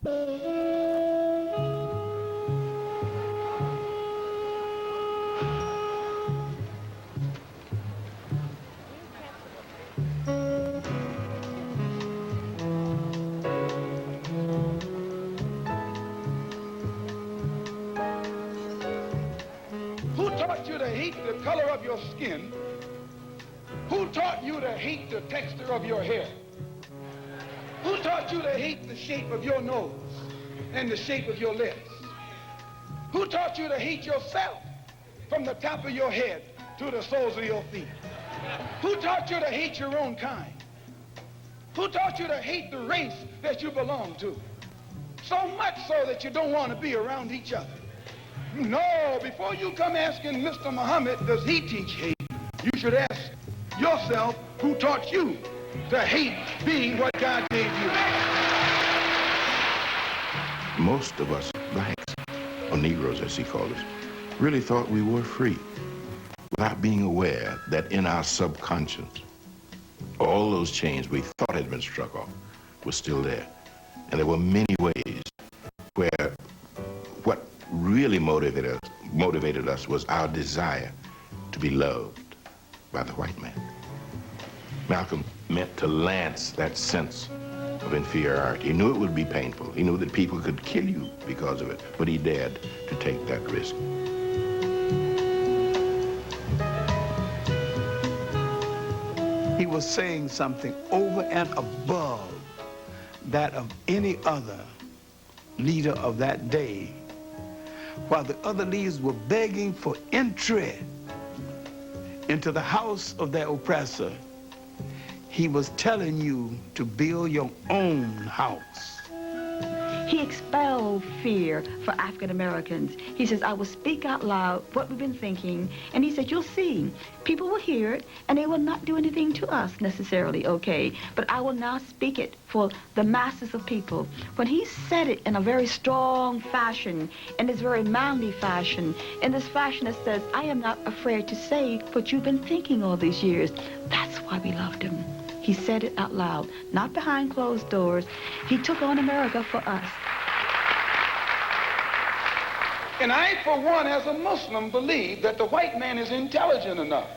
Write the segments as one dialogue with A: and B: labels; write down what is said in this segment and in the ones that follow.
A: Who taught you to hate the color of your skin? Who taught you to hate the texture of your hair? Who taught you to hate the shape of your nose and the shape of your lips? Who taught you to hate yourself from the top of your head to the soles of your feet? Who taught you to hate your own kind? Who taught you to hate the race that you belong to? So much so that you don't want to be around each other. No, before you come asking Mr. Muhammad, does he teach hate? You should ask yourself, who taught you to hate being what God gave you?
B: Most of us blacks, or Negroes as he called us, really thought we were free without being aware that in our subconscious, all those chains we thought had been struck off were still there. And there were many ways where what really motivated us was our desire to be loved by the white man. Malcolm meant to lance that sense of inferiority. He knew it would be painful. He knew that people could kill you because of it, but he dared to take that risk.
C: He was saying something over and above that of any other leader of that day. While the other leaders were begging for entry into the house of their oppressor, he was telling you to build your own house.
D: He expelled fear for African Americans. He says, I will speak out loud what we've been thinking. And he said, you'll see, people will hear it, and they will not do anything to us necessarily, okay? But I will now speak it for the masses of people. When he said it in a very strong fashion, in this very manly fashion, in this fashion that says, I am not afraid to say what you've been thinking all these years, that's why we loved him. He said it out loud, not behind closed doors. He took on America for us.
A: And I, for one, as a Muslim, believe that the white man is intelligent enough.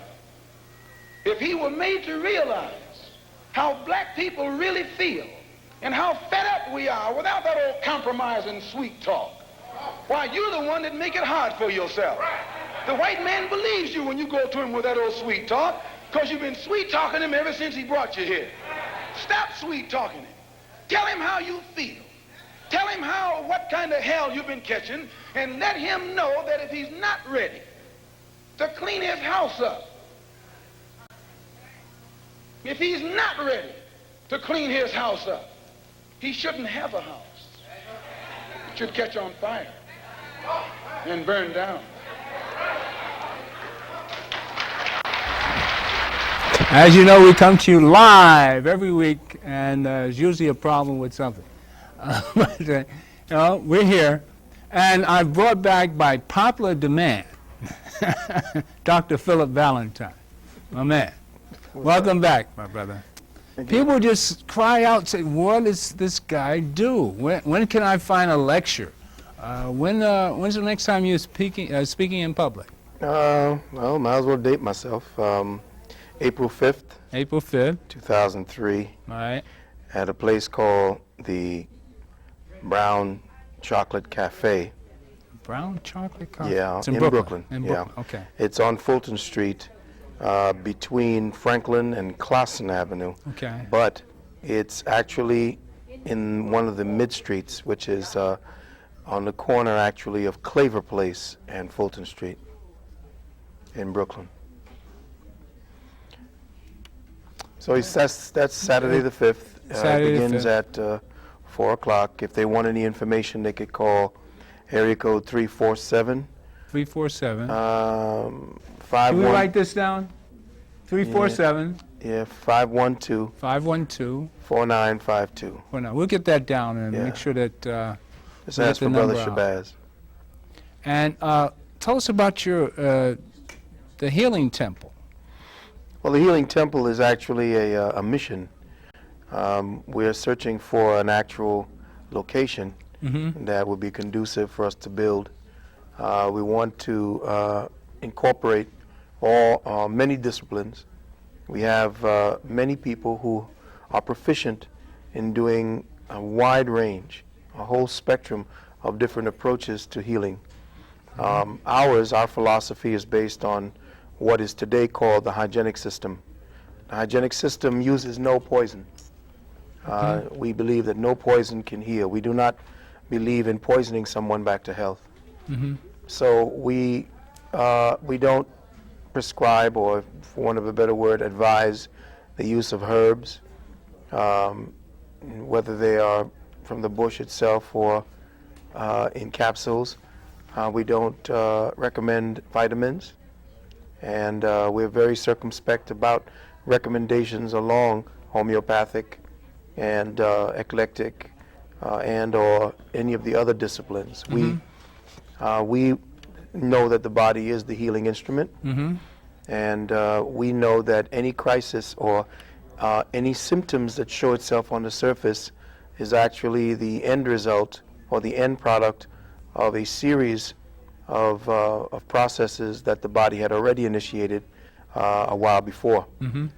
A: If he were made to realize how black people really feel and how fed up we are without that old compromise and sweet talk, why, you're the one that make it hard for yourself. The white man believes you when you go to him with that old sweet talk, because you've been sweet-talking him ever since he brought you here. Stop sweet-talking him. Tell him how you feel. Tell him what kind of hell you've been catching, and let him know that if he's not ready to clean his house up, if he's not ready to clean his house up, he shouldn't have a house. It should catch on fire and burn down.
E: As you know, we come to you live every week, and there's usually a problem with something. But, you know, we're here, and I brought back by popular demand Dr. Philip Valentine, my man. Welcome back, my brother. People just cry out, say, what does this guy do? When can I find a lecture? When's the next time you're speaking in public?
F: Well, might as well date myself. April 5th.
E: April 5th.
F: 2003.
E: All right.
F: At a place called the Brown Chocolate Cafe.
E: Brown Chocolate Cafe?
F: Yeah,
E: it's
F: in Brooklyn.
E: In
F: yeah.
E: Brooklyn, okay.
F: It's on Fulton Street, between Franklin and Clausen Avenue.
E: Okay.
F: But it's actually in one of the mid-streets, which is on the corner, actually, of Claver Place and Fulton Street in Brooklyn. So that's Saturday the 5th. It begins at 4 o'clock. If they want any information, they could call area code 347.
E: 347.
F: 51.
E: Can we write this down? 347.
F: Yeah, 512.
E: 512.
F: 4952.
E: Well, no, we'll get that down and
F: Yeah.
E: make sure that
F: Just ask for Brother Shabazz.
E: And tell us about your the Healing Temple.
F: Well, the Healing Temple is actually a mission. We're searching for an actual location that would be conducive for us to build. We want to incorporate many disciplines. We have many people who are proficient in doing a wide range, a whole spectrum of different approaches to healing. Our philosophy is based on what is today called the hygienic system. The hygienic system uses no poison. We believe that no poison can heal. We do not believe in poisoning someone back to health. So we don't prescribe, or for want of a better word, advise the use of herbs, whether they are from the bush itself or in capsules. We don't recommend vitamins, and we're very circumspect about recommendations along homeopathic and eclectic and or any of the other disciplines. We know that the body is the healing instrument, and we know that any crisis or any symptoms that show itself on the surface is actually the end result or the end product of a series of processes that the body had already initiated a while before.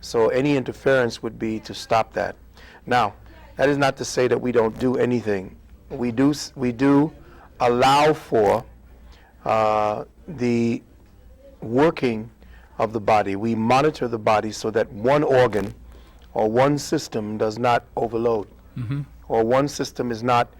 F: So any interference would be to stop that. Now, that is not to say that we don't do anything. We do allow for the working of the body. We monitor the body so that one organ or one system does not overload, or one system is not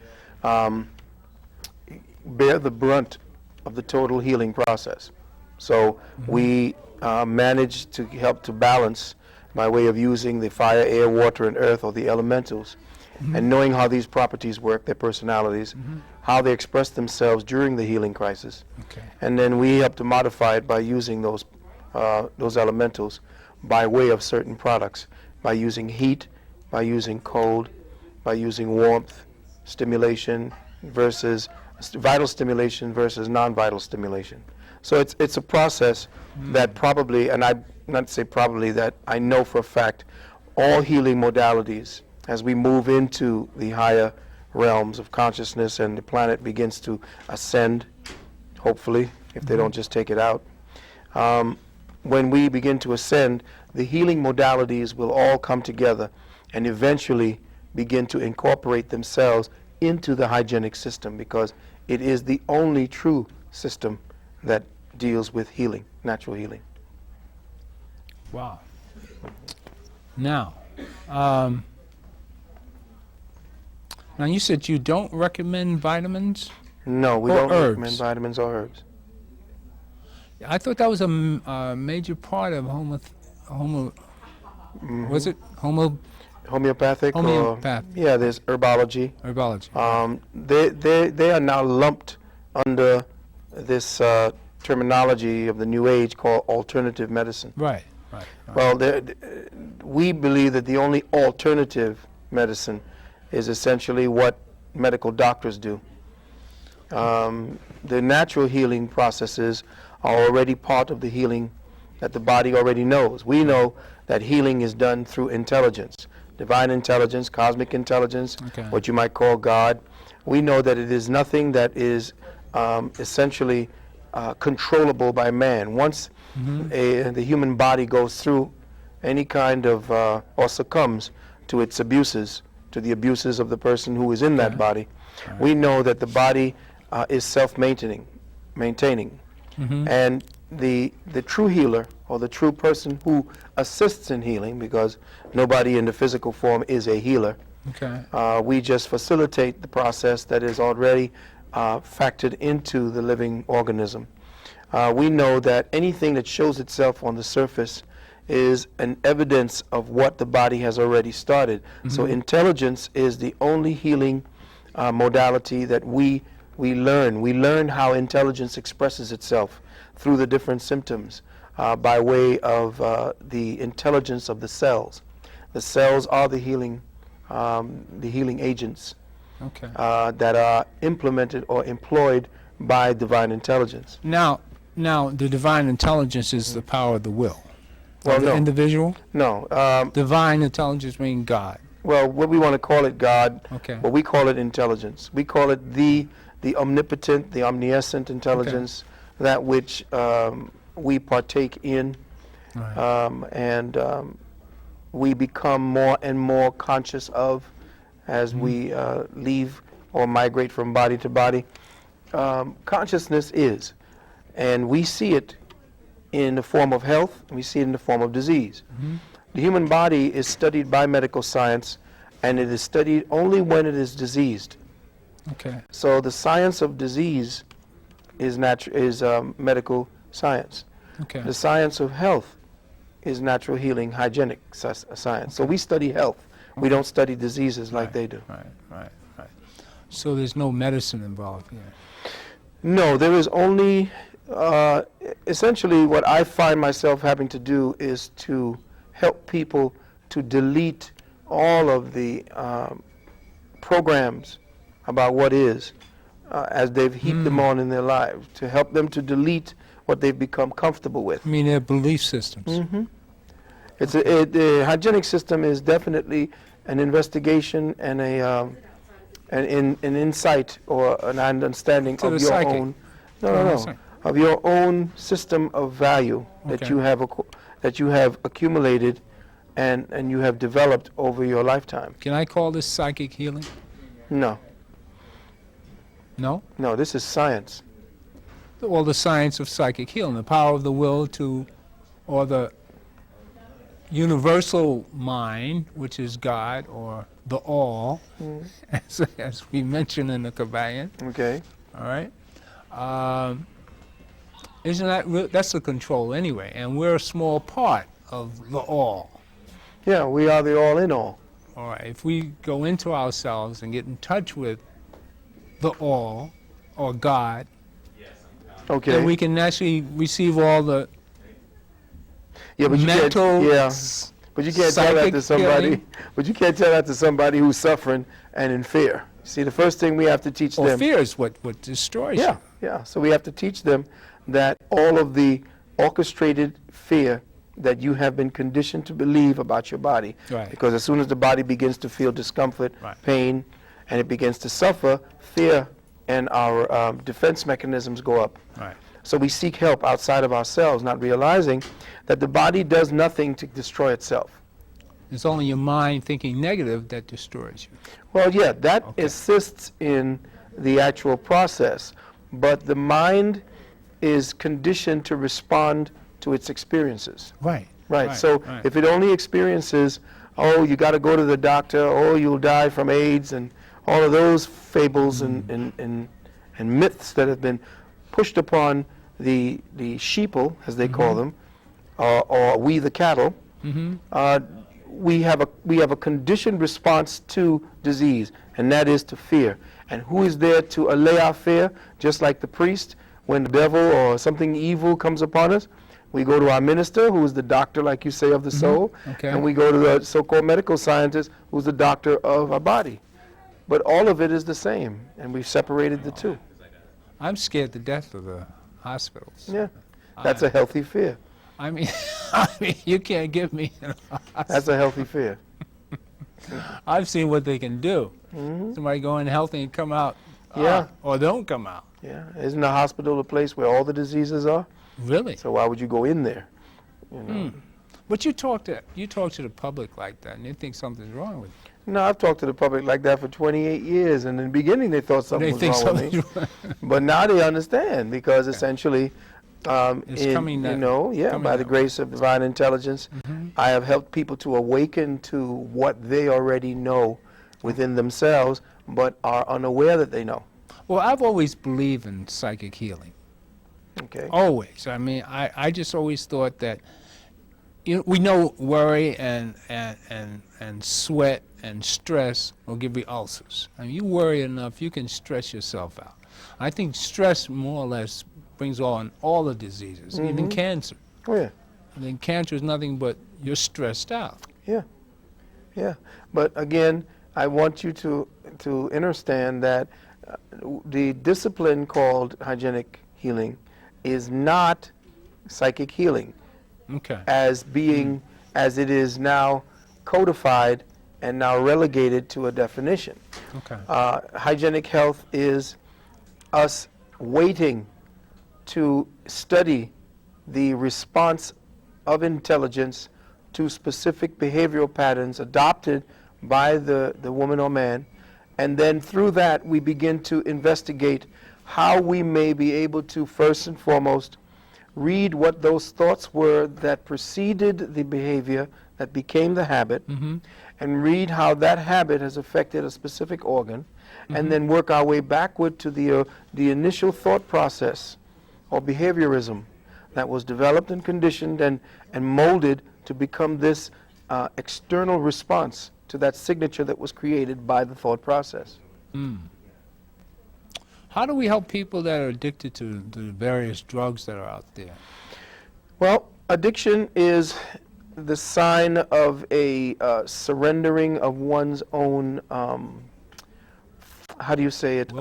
F: bear the brunt of the total healing process. So we manage to help to balance by way of using the fire, air, water, and earth, or the elementals, and knowing how these properties work, their personalities, how they express themselves during the healing crisis. And then we help to modify it by using those elementals by way of certain products, by using heat, by using cold, by using warmth, stimulation versus vital stimulation versus non-vital stimulation. So it's a process that probably, and I not say probably, that I know for a fact, all healing modalities, as we move into the higher realms of consciousness and the planet begins to ascend, hopefully, if they don't just take it out, when we begin to ascend, the healing modalities will all come together and eventually begin to incorporate themselves into the hygienic system, because it is the only true system that deals with healing, natural healing.
E: Wow. Now, now you said you don't recommend vitamins?
F: No, we
E: Or
F: don't
E: herbs.
F: recommend vitamins or herbs.
E: I thought that was a major part of was it
F: Homeopathic?
E: Homeopathic.
F: Yeah, there's herbology.
E: herbology?
F: They are now lumped under this terminology of the New Age called alternative medicine.
E: Right.
F: Well, we believe that the only alternative medicine is essentially what medical doctors do. The natural healing processes are already part of the healing that the body already knows. We know that healing is done through intelligence, divine intelligence, cosmic intelligence, what you might call God. We know that it is nothing that is essentially controllable by man. Once the human body goes through any kind of, or succumbs to its abuses, to the abuses of the person who is in that body, we know that the body is self-maintaining. And the true healer, or the true person who assists in healing, because nobody in the physical form is a healer, we just facilitate the process that is already factored into the living organism. We know that anything that shows itself on the surface is an evidence of what the body has already started. So intelligence is the only healing modality that we learn. We learn how intelligence expresses itself through the different symptoms by way of the intelligence of the cells. The cells are the healing agents that are implemented or employed by divine intelligence.
E: Now, the divine intelligence is the power of the will.
F: Well,
E: of the individual?
F: No.
E: Divine intelligence means God.
F: well, what we want to call it, God,
E: Okay.
F: but we call it intelligence. We call it the omnipotent, the omniscient intelligence, that which we partake in,
E: Right.
F: and we become more and more conscious of as we leave or migrate from body to body. Consciousness is, and we see it in the form of health, and we see it in the form of disease. The human body is studied by medical science, and it is studied only when it is diseased.
E: Okay.
F: So the science of disease is medical science.
E: Okay.
F: The science of health is natural healing, hygienic science. So we study health. We don't study diseases like they do.
E: Right. So there's no medicine involved here.
F: No, there is only, essentially what I find myself having to do is to help people to delete all of the programs about what is, as they've heaped them on in their lives, to help them to delete what they've become comfortable with.
E: I mean, their belief systems.
F: The hygienic system is definitely an investigation and an insight or an understanding
E: To
F: of
E: the
F: your
E: psychic.
F: own.
E: To the psychic.
F: Of your own system of value that
E: Okay.
F: you have accumulated and you have developed over your lifetime.
E: Can I call this psychic healing?
F: No,
E: No?
F: this is science.
E: Well, the science of psychic healing, the power of the will to, or the universal mind, which is God, or the all, as we mentioned in the Kabbalion,
F: Okay.
E: all right? Isn't that, that's the control anyway, and we're a small part of the all.
F: Yeah, we are the all in all.
E: All right, if we go into ourselves and get in touch with the all, or God,
F: Okay.
E: then we can actually receive all the
F: Yeah, but you
E: mental,
F: can't. But you can't tell that
E: psychic
F: to somebody.
E: healing.
F: But you can't tell that to somebody who's suffering and in fear. See, the first thing we have to teach
E: or
F: them.
E: fear is what destroys
F: Yeah,
E: you.
F: yeah. So we have to teach them that all of the orchestrated fear that you have been conditioned to believe about your body.
E: Right.
F: Because as soon as the body begins to feel discomfort,
E: Right.
F: pain, and it begins to suffer, fear and our defense mechanisms go up.
E: Right.
F: So we seek help outside of ourselves, not realizing that the body does nothing to destroy itself.
E: It's only your mind thinking negative that destroys you.
F: Well, yeah, that
E: Okay.
F: assists in the actual process, but the mind is conditioned to respond to its experiences.
E: Right.
F: Right. So if it only experiences, oh, you got to go to the doctor, oh, you'll die from AIDS, and all of those fables and myths that have been pushed upon the sheeple, as they call them, or we the cattle, we have a conditioned response to disease, and that is to fear. And who is there to allay our fear? Just like the priest, when the devil or something evil comes upon us, we go to our minister, who is the doctor, like you say, of the soul,
E: Okay.
F: and we go to the so-called medical scientist, who's the doctor of our body. But all of it is the same, and we've separated the two.
E: I'm scared to death of the hospitals.
F: Yeah, that's a healthy fear.
E: I mean, you can't give me.
F: That's a healthy fear.
E: I've seen what they can do. Somebody go in healthy and come out,
F: Yeah.
E: or don't come out.
F: Yeah, isn't the hospital a place where all the diseases are?
E: Really?
F: So why would you go in there? You know?
E: But you talk to the public like that, and they think something's wrong with you.
F: No, I've talked to the public like that for 28 years, and in the beginning they thought something
E: They think
F: was wrong with me.
E: something's wrong.
F: But now they understand, because essentially,
E: It's coming that- coming
F: by the
E: that way.
F: grace of divine intelligence, I have helped people to awaken to what they already know within themselves, but are unaware that they know.
E: Well, I've always believed in psychic healing.
F: Okay.
E: Always. I mean, I just always thought that, we know worry and sweat and stress will give you ulcers. I mean, you worry enough, you can stress yourself out. I think stress more or less brings on all the diseases, even cancer.
F: Oh, yeah.
E: I mean, cancer is nothing but you're stressed out.
F: Yeah, yeah. But again, I want you to understand that the discipline called hygienic healing is not psychic healing
E: Okay.
F: as being as it is now codified and now relegated to a definition.
E: Okay.
F: Hygienic health is us waiting to study the response of intelligence to specific behavioral patterns adopted by the woman or man, and then through that we begin to investigate how we may be able to first and foremost read what those thoughts were that preceded the behavior that became the habit, and read how that habit has affected a specific organ, and then work our way backward to the initial thought process or behaviorism that was developed and conditioned and molded to become this external response to that signature that was created by the thought process.
E: How do we help people that are addicted to the various drugs that are out there?
F: Well, addiction is the sign of a surrendering of one's own, how do you say it,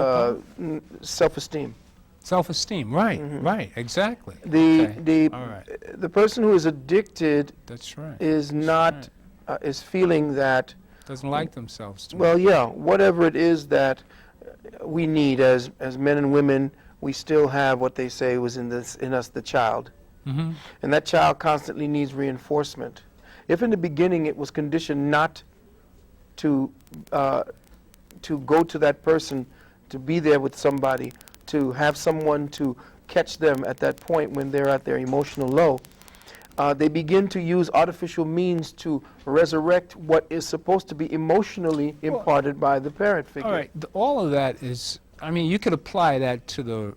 F: self-esteem.
E: Self-esteem, right, right, exactly.
F: The person who is addicted
E: That's right.
F: is not, is feeling that,
E: Doesn't like themselves too
F: well,
E: much.
F: yeah, whatever it is that we need as men and women, we still have what they say was in us, the child. And that child constantly needs reinforcement. If in the beginning it was conditioned not to go to that person, to be there with somebody, to have someone to catch them at that point when they're at their emotional low, they begin to use artificial means to resurrect what is supposed to be emotionally imparted by the parent figure.
E: All right, all of that is, I mean, you could apply that to the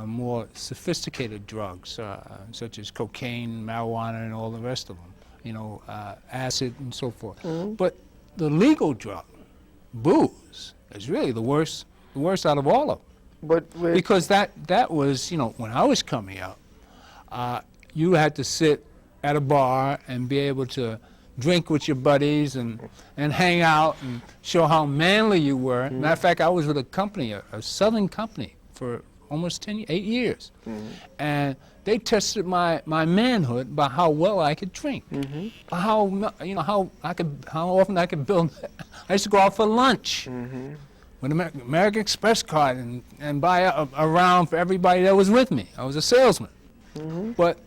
E: more sophisticated drugs, such as cocaine, marijuana, and all the rest of them, you know, acid and so forth. But the legal drug, booze, is really the worst out of all of them. Because that was, you know, when I was coming up, you had to sit at a bar and be able to drink with your buddies and hang out and show how manly you were. Matter of fact, I was with a company, a southern company, for almost 8 years. And they tested my manhood by how well I could drink, by how, you know, how often I could build. I used to go out for lunch with an American Express card and buy a round for everybody that was with me. I was a salesman. But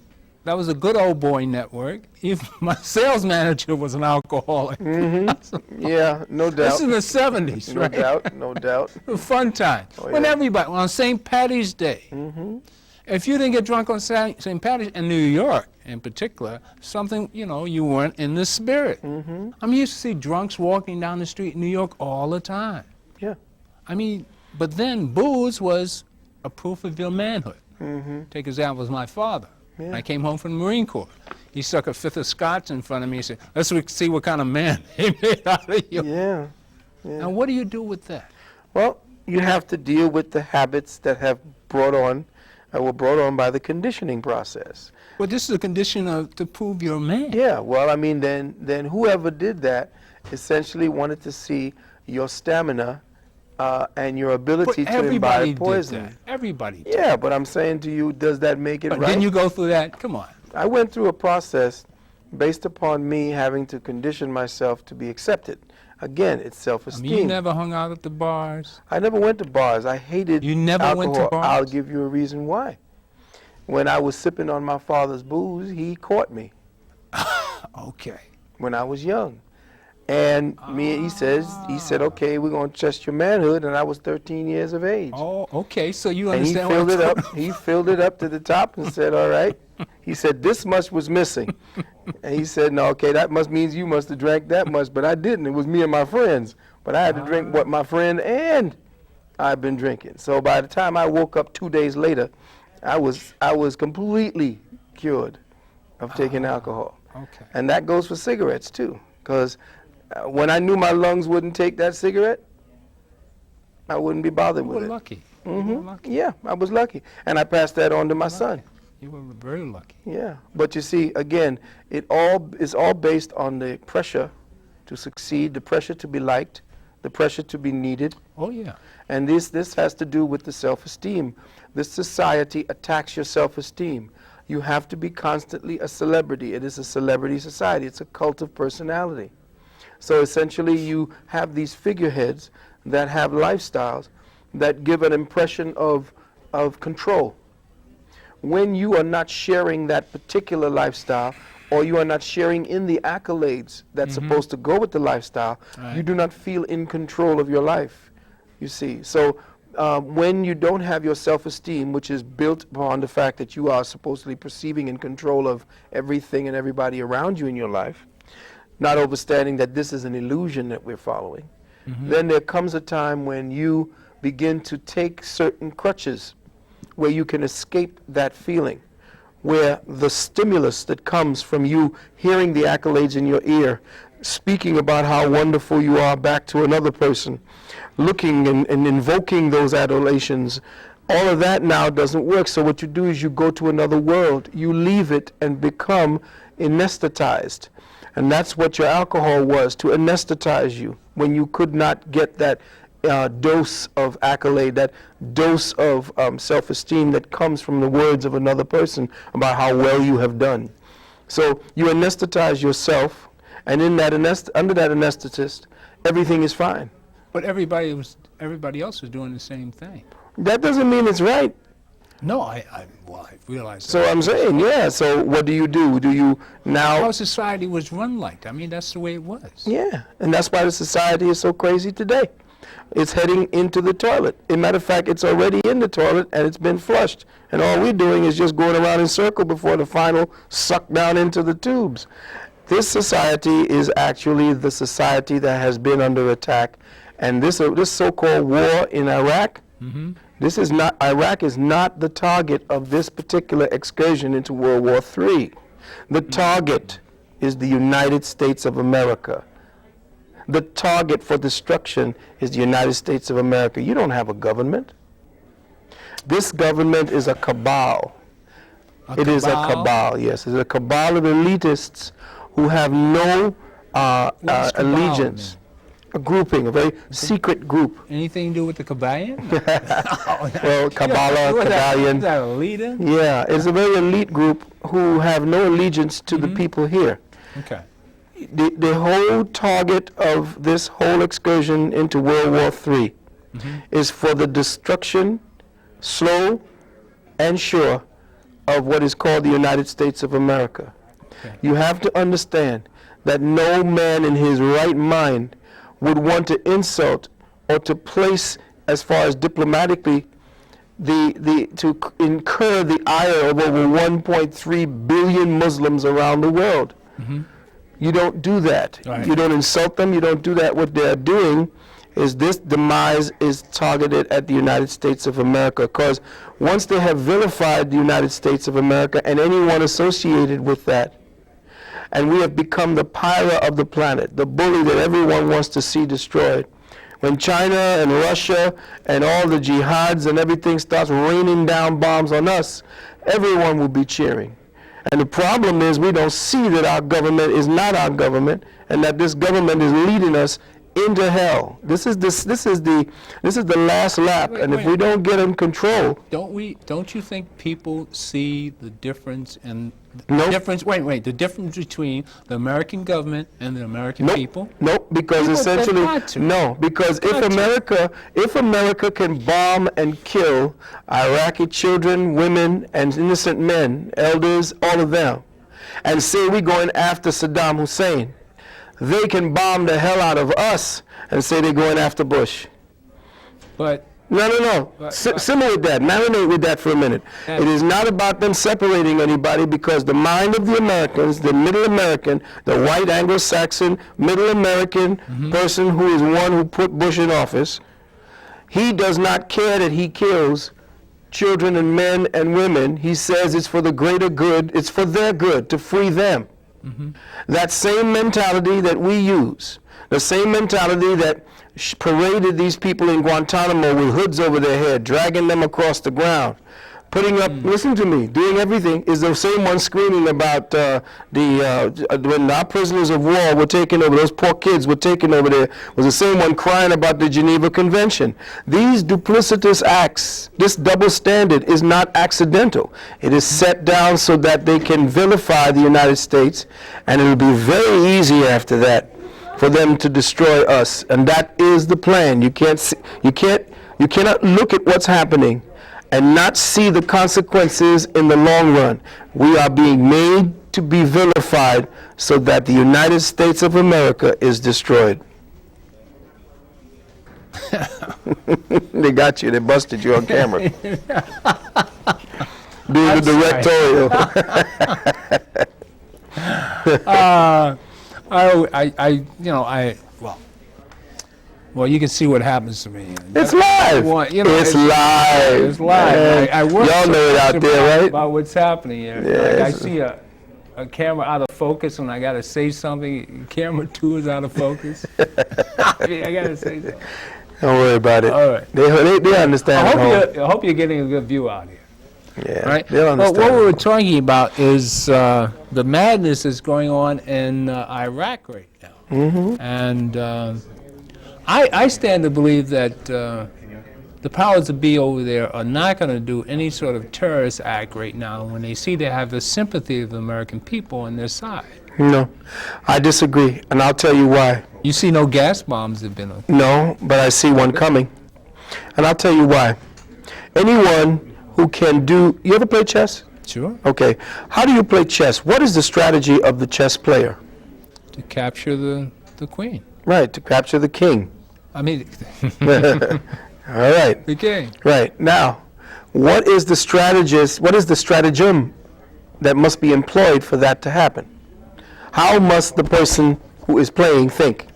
E: that was a good old boy network. Even my sales manager was an alcoholic.
F: Yeah, no doubt.
E: This is the 70s,
F: no
E: right?
F: doubt, no doubt.
E: A fun time. When everybody, on St. Patty's Day, if you didn't get drunk on St. Patty's, in New York in particular, something, you know, you weren't in the spirit. I mean, you used to see drunks walking down the street in New York all the time.
F: Yeah.
E: I mean, but then booze was a proof of your manhood. Take example as my father. When I came home from the Marine Corps, he stuck a fifth of scotch in front of me and said, let's see what kind of man he made out of you.
F: Yeah.
E: Now, what do you do with that?
F: Well, you have to deal with the habits that have were brought on by the conditioning process.
E: Well, this is a condition to prove you're a man.
F: Yeah, well, I mean, then whoever did that essentially wanted to see your stamina and your ability to imbibe poison.
E: Did that. Everybody did.
F: Yeah, but I'm saying to you, does that make it
E: But
F: right?
E: didn't you go through that? Come on.
F: I went through a process based upon me having to condition myself to be accepted. Again, it's
E: I
F: self-esteem.
E: mean, you never hung out at the bars.
F: I never went to bars. I hated
E: You never
F: alcohol.
E: went to bars?
F: I'll give you a reason why. When I was sipping on my father's booze, he caught me
E: Okay.
F: when I was young. And he said, okay, we're going to test your manhood, and I was 13 years of age.
E: Oh, okay. So you
F: And he
E: understand
F: filled
E: what
F: it
E: I'm
F: up. He filled it up to the top and said, all right. He said, this much was missing. And he said, no, okay, that must means you must have drank that much, but I didn't. It was me and my friends. But I had to drink what my friend and I've been drinking. So by the time I woke up 2 days later, I was completely cured of taking alcohol.
E: Okay.
F: And that goes for cigarettes too, because when I knew my lungs wouldn't take that cigarette, I wouldn't be bothered
E: You
F: with
E: were
F: it.
E: lucky. You were lucky.
F: Yeah, I was lucky. And I passed that on to my son.
E: You were very lucky.
F: Yeah. But you see, again, it all is all based on the pressure to succeed, the pressure to be liked, the pressure to be needed.
E: Oh, yeah.
F: And this has to do with the self-esteem. This society attacks your self-esteem. You have to be constantly a celebrity. It is a celebrity society. It's a cult of personality. So essentially you have these figureheads that have lifestyles that give an impression of control. When you are not sharing that particular lifestyle, or you are not sharing in the accolades that's supposed to go with the lifestyle, you do not feel in control of your life, you see. So when you don't have your self-esteem, which is built upon the fact that you are supposedly perceiving in control of everything and everybody around you in your life, not understanding that this is an illusion that we're following, then there comes a time when you begin to take certain crutches where you can escape that feeling, where the stimulus that comes from you hearing the accolades in your ear, speaking about how wonderful you are back to another person, looking and invoking those adulations, all of that now doesn't work. So what you do is you go to another world. You leave it and become anesthetized. And that's what your alcohol was, to anesthetize you when you could not get that dose of accolade, that dose of self-esteem that comes from the words of another person about how well you have done. So you anesthetize yourself, and in that under that anesthetist, everything is fine.
E: But everybody else was doing the same thing.
F: That doesn't mean it's right.
E: No, I realize that.
F: So I'm saying, yeah, so what do? Do you now...
E: How society was run like. I mean, that's the way it was.
F: Yeah, and that's why the society is so crazy today. It's heading into the toilet. As a matter of fact, it's already in the toilet and it's been flushed. And all we're doing is just going around in circle before the final suck down into the tubes. This society is actually the society that has been under attack. And this so-called war in Iraq, this is not, Iraq is not the target of this particular excursion into World War III. The target is the United States of America. The target for destruction is the United States of America. You don't have a government. This government is a cabal. It is a cabal, yes. It's a cabal of elitists who have no allegiance. A grouping, a very secret group.
E: Anything to do with the Kabbalion?
F: Well, Kabbalah, Kabbalion.
E: Is that a leader?
F: Yeah, it's a very elite group who have no allegiance to the people here.
E: Okay.
F: The whole target of this whole excursion into World War III is for the destruction, slow and sure, of what is called the United States of America. Okay. You have to understand that no man in his right mind would want to insult or to place, as far as diplomatically, to incur the ire of over 1.3 billion Muslims around the world. You don't do that. Right. You don't insult them. You don't do that. What they're doing is this demise is targeted at the United States of America, because once they have vilified the United States of America and anyone associated with that, and we have become the pyre of the planet, the bully that everyone wants to see destroyed. When China and Russia and all the jihads and everything starts raining down bombs on us, everyone will be cheering. And the problem is we don't see that our government is not our government, and that this government is leading us into hell. This is the last lap, and if we don't get in control,
E: don't you think people see the difference in the difference between the American government and the American people?
F: Nope, because
E: people
F: essentially because if America can bomb and kill Iraqi children, women, and innocent men, elders, all of them, and say we're going after Saddam Hussein, they can bomb the hell out of us and say they're going after Bush.
E: But
F: no. Simmer with that. Marinate with that for a minute. It is not about them separating anybody, because the mind of the Americans, the middle American, the white Anglo-Saxon middle American person who is one who put Bush in office, he does not care that he kills children and men and women. He says it's for the greater good. It's for their good, to free them. That same mentality that we use, the same mentality that paraded these people in Guantanamo with hoods over their head, dragging them across the ground, putting up, listen to me, doing everything, is the same one screaming about when our prisoners of war were taken over, those poor kids were taken over there, was the same one crying about the Geneva Convention. These duplicitous acts, this double standard is not accidental. It is set down so that they can vilify the United States, and it will be very easy after that for them to destroy us, and that is the plan. You cannot look at what's happening and not see the consequences in the long run. We are being made to be vilified so that the United States of America is destroyed. They got you. They busted you on camera. Do the directorial.
E: Well, you can see what happens to me.
F: It's live. It's live.
E: It's live. I work
F: Y'all know it out there, right?
E: About what's happening here.
F: Yes.
E: Like I see a camera out of focus when I got to say something. Camera 2 is out of focus. I got to say something.
F: Don't worry about it.
E: All right.
F: They understand.
E: I hope you're getting a good view out here.
F: Yeah,
E: right?
F: they'll understand.
E: What we were talking about is the madness that's going on in Iraq right now.
F: Mm-hmm.
E: And I stand to believe that the powers that be over there are not going to do any sort of terrorist act right now when they see they have the sympathy of the American people on their side.
F: No, I disagree, and I'll tell you why.
E: You see no gas bombs have been...
F: No, but I see one coming, and I'll tell you why. Anyone who can do... You ever play chess?
E: Sure.
F: Okay. How do you play chess? What is the strategy of the chess player?
E: To capture the queen.
F: Right, to capture the king.
E: I mean...
F: All right.
E: The king.
F: Right. Now, what is the stratagem that must be employed for that to happen? How must the person who is playing think?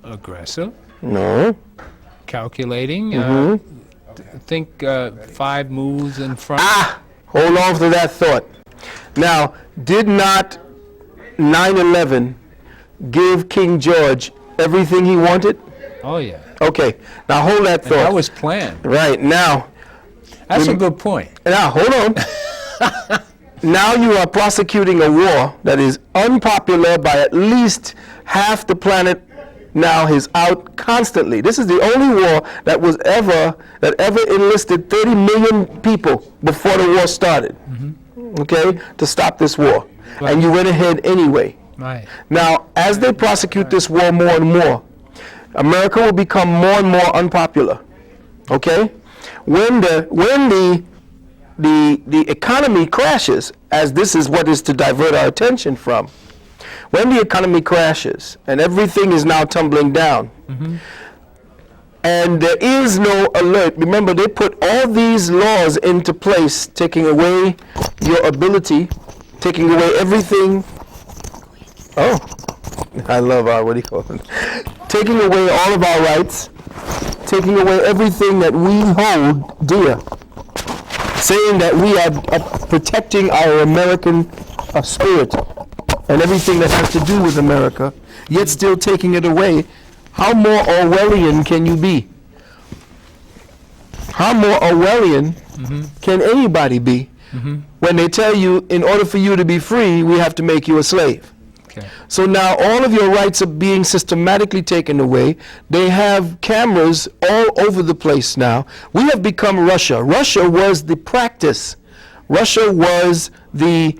E: Aggressive.
F: No.
E: Calculating. Think 5 moves in front.
F: Hold on to that thought. Now, did not 9/11 give King George everything he wanted?
E: Oh, yeah.
F: Okay. Now, hold that thought.
E: And that was planned.
F: Right. Now.
E: That's a good point.
F: Now, hold on. Now you are prosecuting a war that is unpopular by at least half the planet. Now is out constantly. This is the only war that ever enlisted 30 million people before the war started. Okay, to stop this war, right. And you went ahead anyway.
E: Right.
F: Now, as they prosecute this war more and more, America will become more and more unpopular. Okay, when the economy crashes, as this is what is to divert our attention from. When the economy crashes and everything is now tumbling down, and there is no alert, remember they put all these laws into place, taking away your ability, taking away everything. Oh, I love our, what do you call it? Taking away all of our rights, taking away everything that we hold dear, saying that we are protecting our American spirit and everything that has to do with America, yet still taking it away. How more Orwellian can you be? How more Orwellian can anybody be when they tell you, in order for you to be free, we have to make you a slave? Okay. So now all of your rights are being systematically taken away. They have cameras all over the place now. We have become Russia. Russia was the practice. Russia was the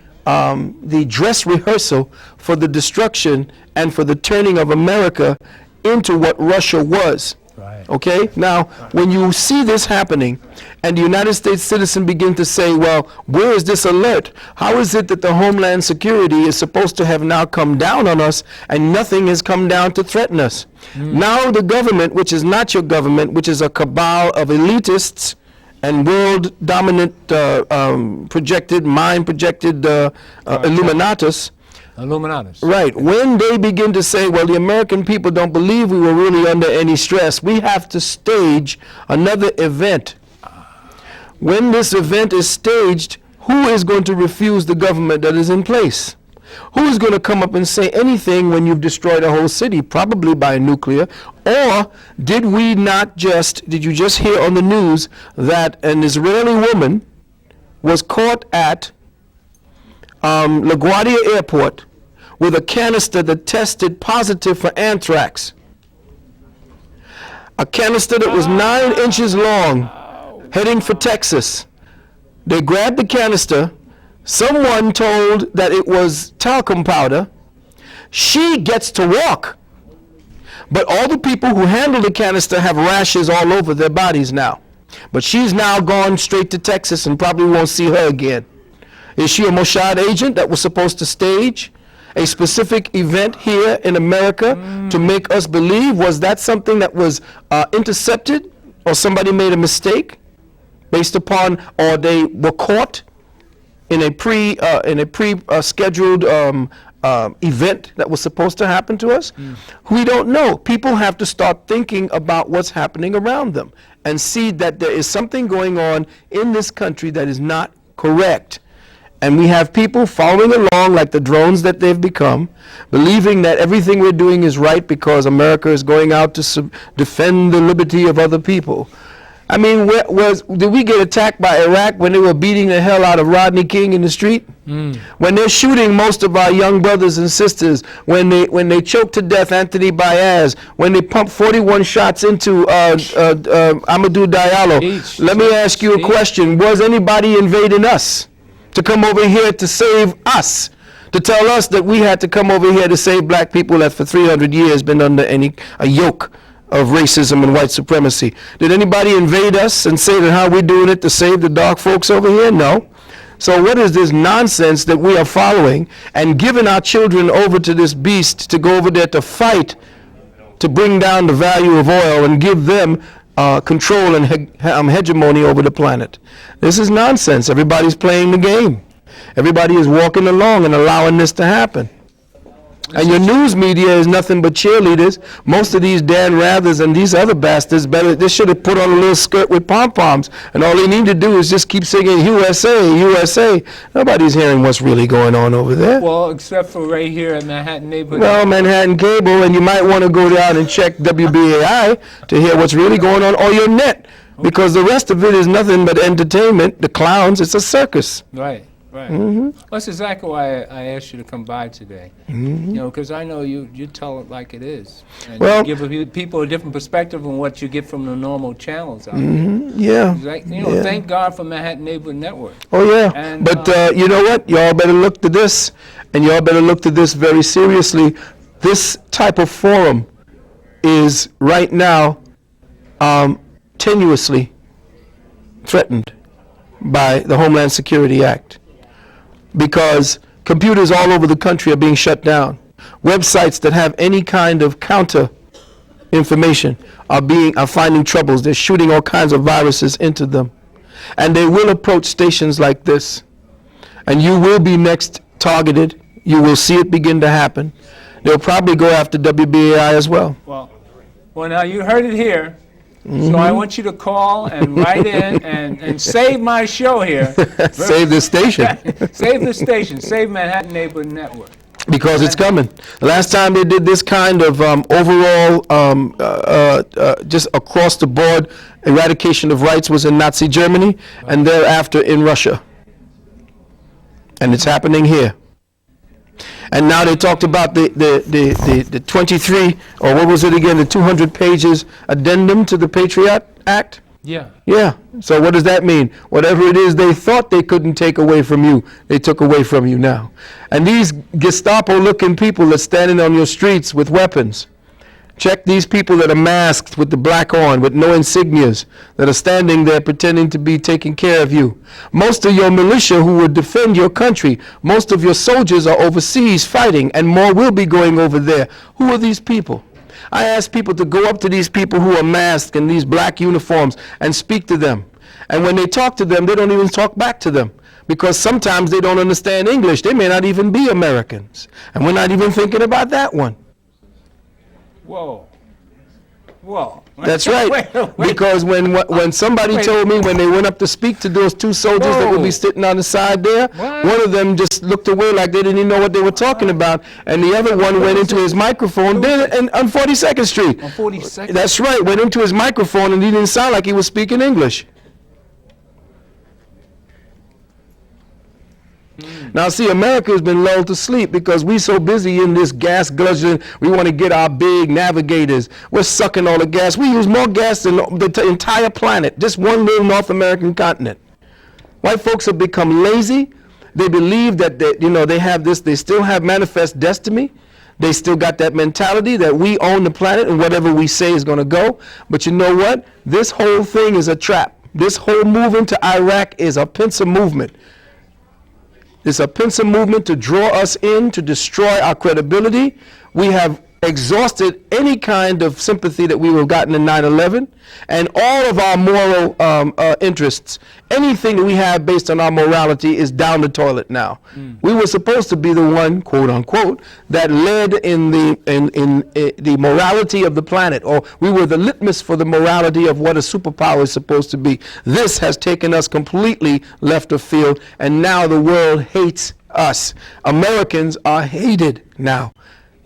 F: dress rehearsal for the destruction and for the turning of America into what Russia was. Right. Okay? Now, when you see this happening and the United States citizen begin to say, well, where is this alert? How is it that the Homeland Security is supposed to have now come down on us and nothing has come down to threaten us? Now the government, which is not your government, which is a cabal of elitists and world-dominant, mind-projected Illuminatus. Right. When they begin to say, well, the American people don't believe we were really under any stress, we have to stage another event. When this event is staged, who is going to refuse the government that is in place? Who is going to come up and say anything when you've destroyed a whole city, probably by nuclear? Or did you just hear on the news that an Israeli woman was caught at LaGuardia Airport with a canister that tested positive for anthrax? A canister that was 9 inches long, heading for Texas. They grabbed the canister. Someone told that it was talcum powder. She gets to walk. But all the people who handle the canister have rashes all over their bodies now. But she's now gone straight to Texas and probably won't see her again. Is she a Mossad agent that was supposed to stage a specific event here in America to make us believe? Was that something that was intercepted, or somebody made a mistake based upon, or they were caught in a scheduled event that was supposed to happen to us? We don't know. People have to start thinking about what's happening around them and see that there is something going on in this country that is not correct. And we have people following along like the drones that they've become, believing that everything we're doing is right because America is going out to defend the liberty of other people. I mean, did we get attacked by Iraq when they were beating the hell out of Rodney King in the street? When they're shooting most of our young brothers and sisters, when they choked to death Anthony Baez, when they pumped 41 shots into Amadou Diallo. Let me ask you a question. Was anybody invading us to come over here to save us? To tell us that we had to come over here to save black people that for 300 years been under a yoke of racism and white supremacy? Did anybody invade us and say that how we're doing it to save the dark folks over here? No. So what is this nonsense that we are following and giving our children over to this beast to go over there to fight to bring down the value of oil and give them control and hegemony over the planet? This is nonsense. Everybody's playing the game. Everybody is walking along and allowing this to happen. And your news media is nothing but cheerleaders. Most of these Dan Rathers and these other bastards, they should have put on a little skirt with pom-poms, and all they need to do is just keep singing USA, USA. Nobody's hearing what's really going on over there.
E: Well, except for right here in Manhattan neighborhood.
F: Well, Manhattan Cable, and you might want to go down and check WBAI to hear what's really going on, or your net, because the rest of it is nothing but entertainment. The clowns, it's a circus.
E: Right. Right. That's exactly why I asked you to come by today. You know, because I know you tell it like it is. And you give people a different perspective on what you get from the normal channels out there.
F: Yeah.
E: Like, you know, thank God for Manhattan Neighborhood Network.
F: Oh, yeah.
E: And,
F: but you know what? Y'all better look to this, and y'all better look to this very seriously. This type of forum is right now tenuously threatened by the Homeland Security Act, because computers all over the country are being shut down. Websites that have any kind of counter information are finding troubles. They're shooting all kinds of viruses into them. And they will approach stations like this. And you will be next targeted. You will see it begin to happen. They'll probably go after WBAI as well.
E: Well, now you heard it here. So I want you to call and write in and save my show here.
F: Save the station.
E: Save the station. Save Manhattan Neighborhood Network.
F: Because it's coming. The last time they did this kind of overall, just across the board eradication of rights was in Nazi Germany, and thereafter in Russia. And it's happening here. And now they talked about the 23, or what was it again, the 200 pages addendum to the Patriot Act?
E: Yeah.
F: Yeah. So what does that mean? Whatever it is they thought they couldn't take away from you, they took away from you now. And these Gestapo-looking people that's standing on your streets with weapons, check these people that are masked with the black on, with no insignias, that are standing there pretending to be taking care of you. Most of your militia who would defend your country, most of your soldiers are overseas fighting, and more will be going over there. Who are these people? I ask people to go up to these people who are masked in these black uniforms and speak to them. And when they talk to them, they don't even talk back to them, because sometimes they don't understand English. They may not even be Americans. And we're not even thinking about that one.
E: Whoa.
F: That's right. Wait. Because when somebody told me when they went up to speak to those two soldiers that would be sitting on the side there, one of them just looked away like they didn't even know what they were talking about, and the other one went into his microphone on 42nd Street.
E: On 42nd?
F: That's right. Went into his microphone, and he didn't sound like he was speaking English. Now, see, America has been lulled to sleep because we're so busy in this gas guzzling. We want to get our big navigators. We're sucking all the gas. We use more gas than the entire planet, just one little North American continent. White folks have become lazy. They believe that they have this. They still have manifest destiny. They still got that mentality that we own the planet and whatever we say is going to go. But you know what? This whole thing is a trap. This whole move into Iraq is a pincer movement. It's a pincer movement to draw us in, to destroy our credibility. We have exhausted any kind of sympathy that we would have gotten in 9/11, and all of our moral interests, anything that we have based on our morality is down the toilet now. We were supposed to be the one, quote unquote, that led in the morality of the planet, or we were the litmus for the morality of what a superpower is supposed to be. This has taken us completely left of field, and now the world hates us. Americans are hated now.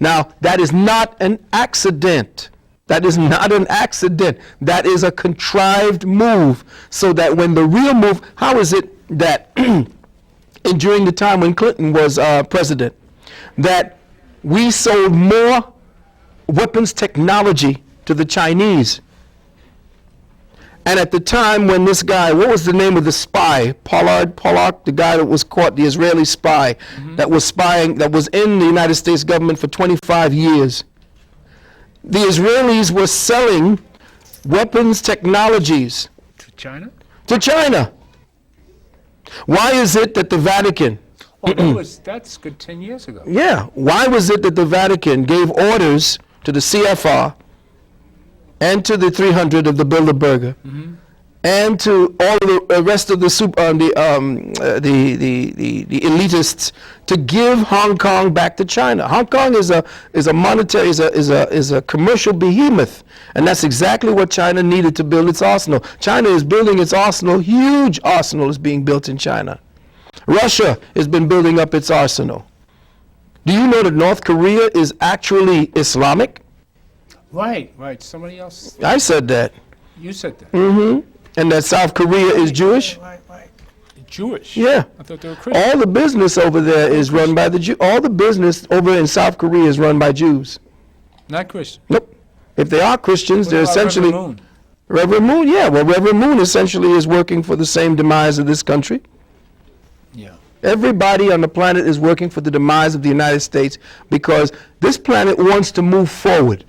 F: Now, that is not an accident. That is not an accident. That is a contrived move, so that when the real move, how is it that during the time when Clinton was president, that we sold more weapons technology to the Chinese? And at the time when this guy, what was the name of the spy? Pollard, the guy that was caught, the Israeli spy, that was spying, that was in the United States government for 25 years. The Israelis were selling weapons technologies.
E: To China?
F: To China. Why is it that the Vatican...
E: Oh, that's good 10 years ago.
F: Yeah. Why was it that the Vatican gave orders to the CFR and to the 300 of the Bilderberger, and to all of the rest of the elitists to give Hong Kong back to China? Hong Kong is a commercial behemoth, and that's exactly what China needed to build its arsenal. China is building its arsenal. Huge arsenal is being built in China. Russia has been building up its arsenal. Do you know that North Korea is actually Islamic?
E: Right. Somebody else.
F: I said that.
E: You said that.
F: And that South Korea is Jewish?
E: Right. Jewish?
F: Yeah.
E: I thought they were Christian.
F: All the business over there is run by the Jews. All the business over in South Korea is run by Jews.
E: Not Christian.
F: Nope. If they are Christians,
E: What
F: they're
E: about
F: essentially...
E: Reverend Moon?
F: Reverend Moon, yeah. Well, Reverend Moon essentially is working for the same demise of this country.
E: Yeah.
F: Everybody on the planet is working for the demise of the United States, because this planet wants to move forward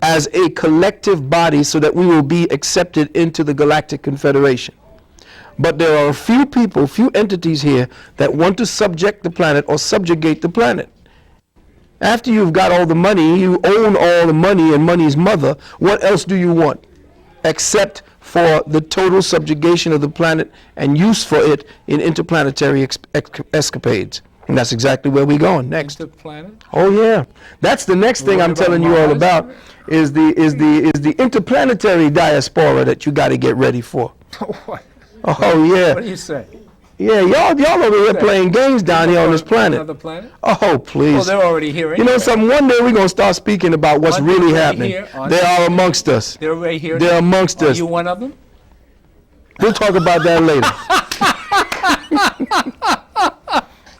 F: as a collective body so that we will be accepted into the Galactic Confederation. But there are a few people, few entities here that want to subject the planet or subjugate the planet. After you've got all the money, you own all the money and money's mother, what else do you want? Except for the total subjugation of the planet and use for it in interplanetary escapades. And that's exactly where we're going next.
E: The planet?
F: Oh yeah, that's the next thing I'm telling you all about. Is the interplanetary diaspora that you got to get ready for.
E: What?
F: Oh yeah.
E: What do you say?
F: Yeah, y'all over here playing games down here on this planet.
E: Another planet?
F: Oh please.
E: Well, they're already here.
F: You know something? One day we're gonna start speaking about what's really happening. They are amongst us.
E: They're right here.
F: They're amongst us.
E: Are you one of them?
F: We'll talk about that later.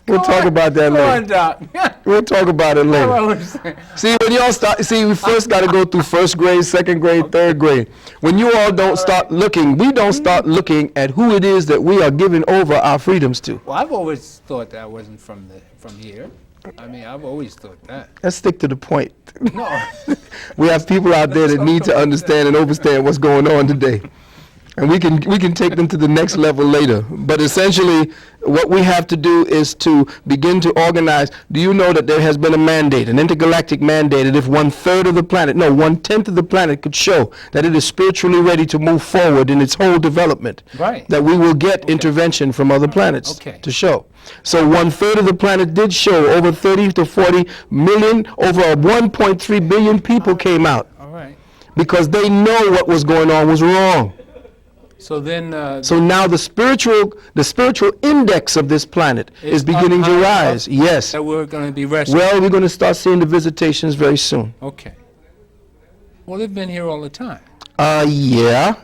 F: We'll talk about that later.
E: Doc.
F: We'll talk about it later. See, when y'all start, we first got to go through first grade, second grade, third grade. When you all don't start looking, we don't start looking at who it is that we are giving over our freedoms to.
E: Well, I've always thought that wasn't from here. I mean, I've always thought that.
F: Let's stick to the point.
E: No.
F: We have people out there that need to understand and understand what's going on today. And we can take them to the next level later. But essentially, what we have to do is to begin to organize. Do you know that there has been a mandate, an intergalactic mandate, that if 1/3 of the planet, no, 1/10 of the planet could show that it is spiritually ready to move forward in its whole development,
E: right,
F: that we will get intervention from other planets to show. So 1/3 of the planet did show. Over 30 to 40 million, over 1.3 billion people came out.
E: All right.
F: Because they know what was going on was wrong.
E: So then.
F: So now the spiritual index of this planet is beginning to rise. Yes.
E: That we're going to be rescued.
F: Well, we're going to start seeing the visitations very soon.
E: Okay. Well, they've been here all the time.
F: Yeah.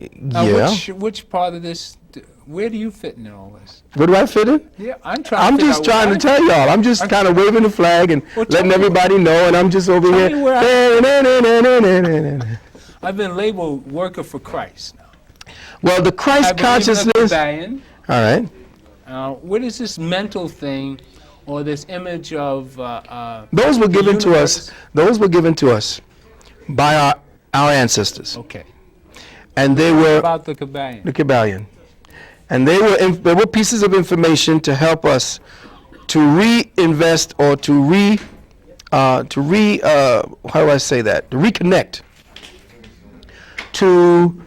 F: Yeah.
E: Which part of this? Where do you fit in all this?
F: Where do I fit in?
E: Yeah, I'm
F: just trying to tell y'all. I'm just kind of waving the flag and letting everybody know, and I'm just over here.
E: I've been labeled worker for Christ now.
F: Well, the Christ consciousness.
E: All
F: right.
E: What is this mental thing or this image of
F: Those were
E: the
F: given to us.
E: universe?
F: Those were given to us by our ancestors,
E: Okay.
F: and they
E: What
F: were
E: about the Kabbalion?
F: the Kabbalion, and they were pieces of information to help us to reinvest or to how do I say that? To reconnect to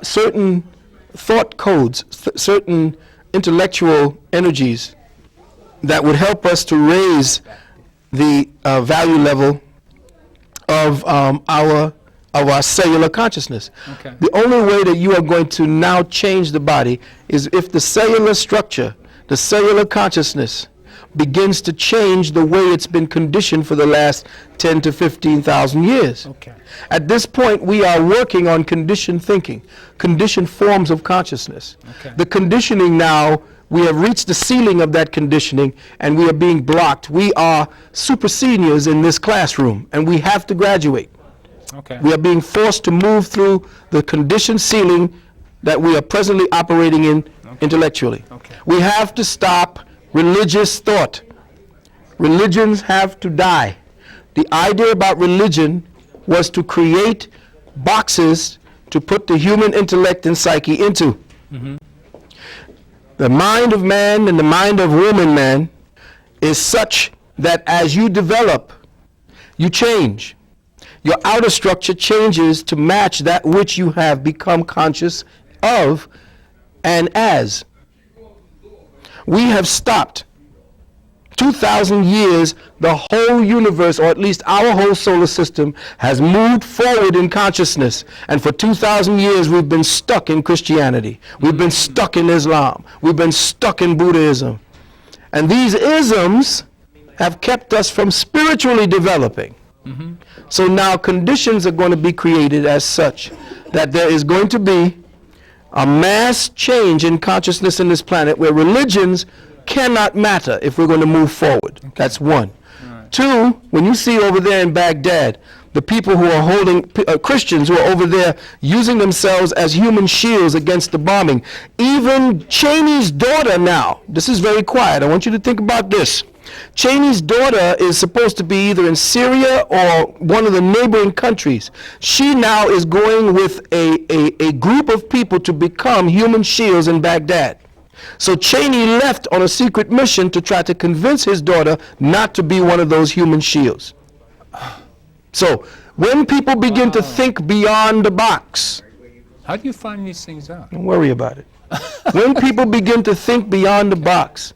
F: certain thought codes, certain intellectual energies that would help us to raise the value level of our cellular consciousness.
E: Okay.
F: The only way that you are going to now change the body is if the cellular structure, the cellular consciousness, begins to change the way it's been conditioned for the last 10 to 15,000 years.
E: Okay.
F: At this point, we are working on conditioned thinking, conditioned forms of consciousness.
E: Okay.
F: The conditioning now, we have reached the ceiling of that conditioning, and we are being blocked. We are super seniors in this classroom, and we have to graduate.
E: Okay.
F: We are being forced to move through the conditioned ceiling that we are presently operating in intellectually.
E: Okay.
F: We have to stop religious thought. Religions have to die. The idea about religion was to create boxes to put the human intellect and psyche into. The mind of man and the mind of woman, man, is such that as you develop, you change. Your outer structure changes to match that which you have become conscious of and as. We have stopped. 2,000 years, the whole universe, or at least our whole solar system, has moved forward in consciousness. And for 2,000 years, we've been stuck in Christianity. We've been stuck in Islam. We've been stuck in Buddhism. And these isms have kept us from spiritually developing. So now conditions are going to be created as such that there is going to be a mass change in consciousness in this planet where religions cannot matter if we're going to move forward. That's one. Two, when you see over there in Baghdad, the people who are holding, Christians who are over there using themselves as human shields against the bombing. Even Cheney's daughter now, this is very quiet, I want you to think about this. Cheney's daughter is supposed to be either in Syria or one of the neighboring countries. She now is going with a group of people to become human shields in Baghdad. So Cheney left on a secret mission to try to convince his daughter not to be one of those human shields. So when people begin to think beyond the box,
E: How do you find these things out?
F: don't worry about it. When people begin to think beyond the box,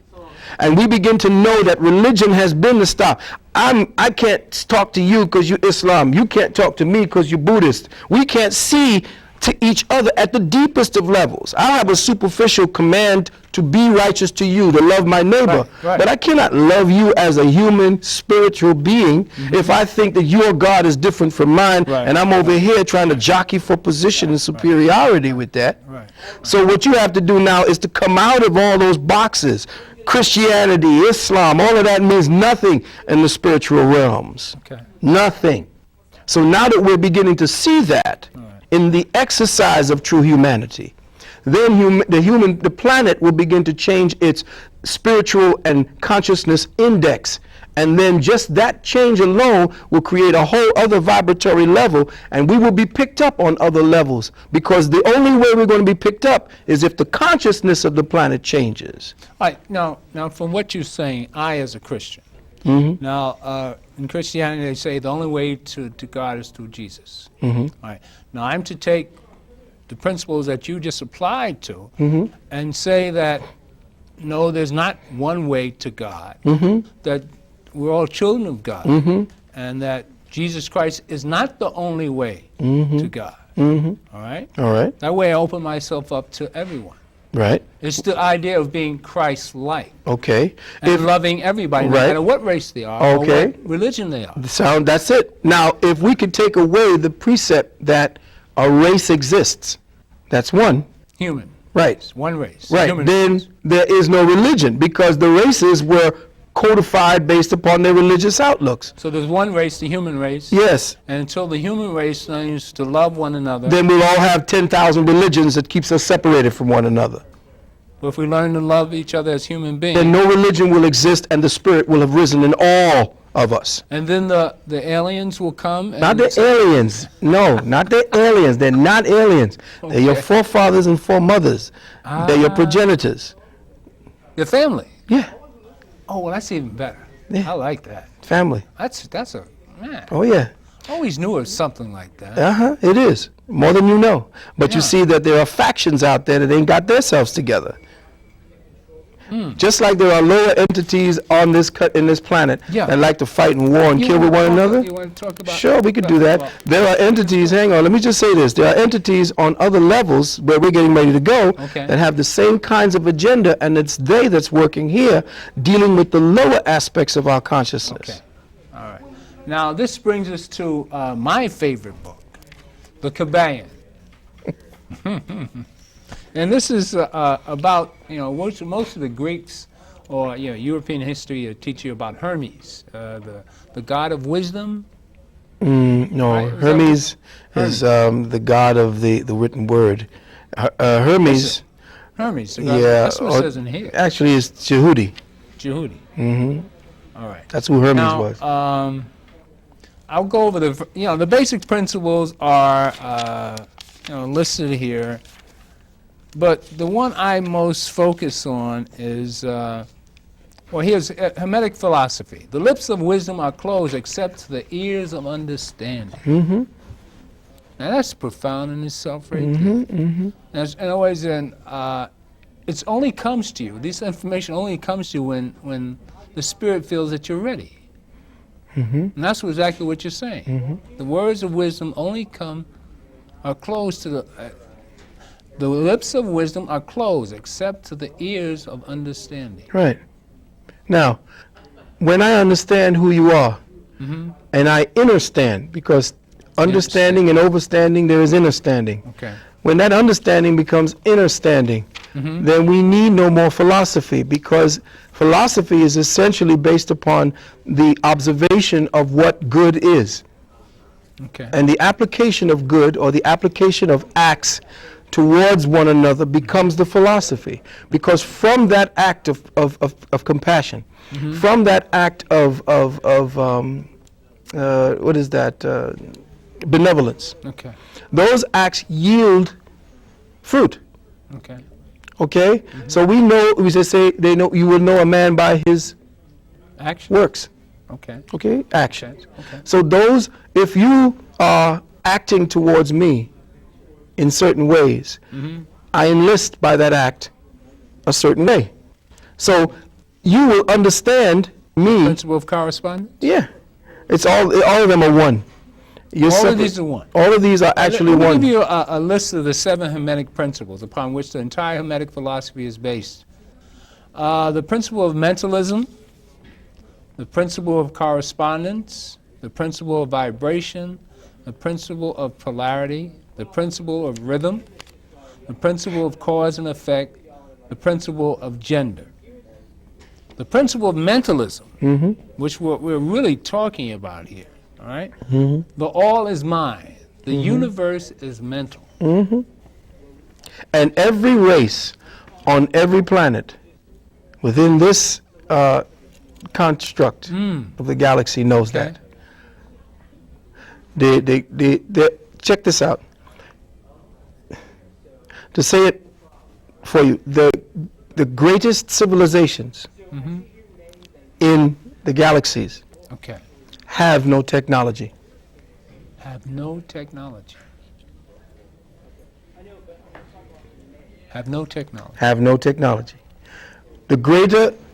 F: and we begin to know that religion has been the stop. I can't talk to you because you're Islam. You can't talk to me because you're Buddhist. We can't see to each other at the deepest of levels. I have a superficial command to be righteous to you, to love my neighbor.
E: Right.
F: But I cannot love you as a human spiritual being if I think that your God is different from mine,
E: Right.
F: and I'm over here trying to jockey for position and superiority with that.
E: Right.
F: So what you have to do now is to come out of all those boxes. Christianity, Islam, all of that means nothing in the spiritual realms.
E: Okay.
F: Nothing. So now that we're beginning to see that in the exercise of true humanity, then the planet will begin to change its spiritual and consciousness index. And then just that change alone will create a whole other vibratory level, and we will be picked up on other levels, because the only way we're going to be picked up is if the consciousness of the planet changes.
E: All right. Now, from what you're saying, I as a Christian, now in Christianity they say the only way to God is through Jesus. All right. Now I'm to take the principles that you just applied to and say that no, there's not one way to God. That we're all children of God, and that Jesus Christ is not the only way to God. All right?
F: All right.
E: That way I open myself up to everyone.
F: Right.
E: It's the idea of being Christ-like
F: Okay.
E: and loving everybody, no
F: Right.
E: matter what race they are
F: Okay.
E: or what religion they are.
F: That's it. Now, if we could take away the precept that a race exists, that's one.
E: Human.
F: Right.
E: It's one race.
F: Right.
E: Human
F: Then
E: race.
F: there is no religion, because the races were codified based upon their religious outlooks.
E: So there's one race, the human race.
F: Yes.
E: And until the human race learns to love one another.
F: Then we'll all have 10,000 religions that keeps us separated from one another.
E: But if we learn to love each other as human beings,
F: then no religion will exist and the Spirit will have risen in all of us.
E: and then the aliens will come.
F: Not the aliens. No, not the aliens. They're not aliens. They're your
E: Okay.
F: forefathers and foremothers. They're your progenitors.
E: Your family.
F: Yeah,
E: Oh, well, that's even better.
F: Yeah.
E: I like that.
F: family.
E: That's a man.
F: Oh, yeah.
E: I always knew it was something like that.
F: Uh-huh, it is. More than you know. But you
E: Yeah.
F: see that there are factions out there that ain't got themselves together. Just like there are lower entities on this in this planet
E: Yeah.
F: that like to fight and war and
E: You
F: kill with
E: wanna
F: one
E: talk-
F: another.
E: You want to talk about?
F: Sure, we could do that.
E: Well,
F: There are entities, hang on, let me just say this. There are entities on other levels where we're getting ready to go
E: Okay.
F: that have the same kinds of agenda, and it's they that's working here dealing with the lower aspects of our consciousness.
E: Okay. All right. Now, this brings us to my favorite book, The Kabbalion. And this is about, most of the Greeks or European history teach you about Hermes, the god of wisdom.
F: No,
E: Right, is that
F: Hermes is the god of the written word. Hermes,
E: Hermes, the god.
F: yeah,
E: That's what
F: or-
E: it says in here.
F: actually is Jehudi.
E: Jehudi. All right.
F: That's who Hermes
E: Now,
F: was.
E: I'll go over the basic principles are, listed here. But the one I most focus on is, here's Hermetic philosophy. The lips of wisdom are closed except to the ears of understanding.
F: Mm-hmm.
E: Now that's profound in itself, right there. In other words, then it only comes to you. This information only comes to you when the spirit feels that you're ready. And that's exactly what you're saying. The words of wisdom only are closed to the lips of wisdom are closed except to the ears of understanding.
F: Right. Now, when I understand who you are, and I understand, because understanding and overstanding, there is understanding.
E: Okay.
F: When that understanding becomes understanding, then we need no more philosophy, because philosophy is essentially based upon the observation of what good is.
E: Okay.
F: And the application of good, or the application of acts towards one another, becomes the philosophy. Because from that act of compassion, from that act of benevolence,
E: Okay.
F: those acts yield fruit.
E: Okay.
F: Okay? So we just say, you will know a man by his
E: Action.
F: works.
E: Okay.
F: Okay? Actions.
E: Okay.
F: So if you are acting towards me in certain ways, I enlist by that act a certain way. So you will understand me.
E: Principle of correspondence.
F: Yeah. It's all of them are one. You're
E: All of
F: separate.
E: these are one.
F: All of these are actually
E: Let me
F: one.
E: give you a list of the 7 Hermetic principles upon which the entire Hermetic philosophy is based. The principle of mentalism, the principle of correspondence, the principle of vibration, the principle of polarity, the principle of rhythm, the principle of cause and effect, the principle of gender. The principle of mentalism, which we're really talking about here, all right? The all is mind. The universe is mental.
F: And every race on every planet within this construct of the galaxy knows
E: Okay.
F: that. They check this out. To say it for you, the greatest civilizations in the galaxies
E: Okay.
F: have no technology.
E: Have no technology. Have no technology.
F: Have no technology.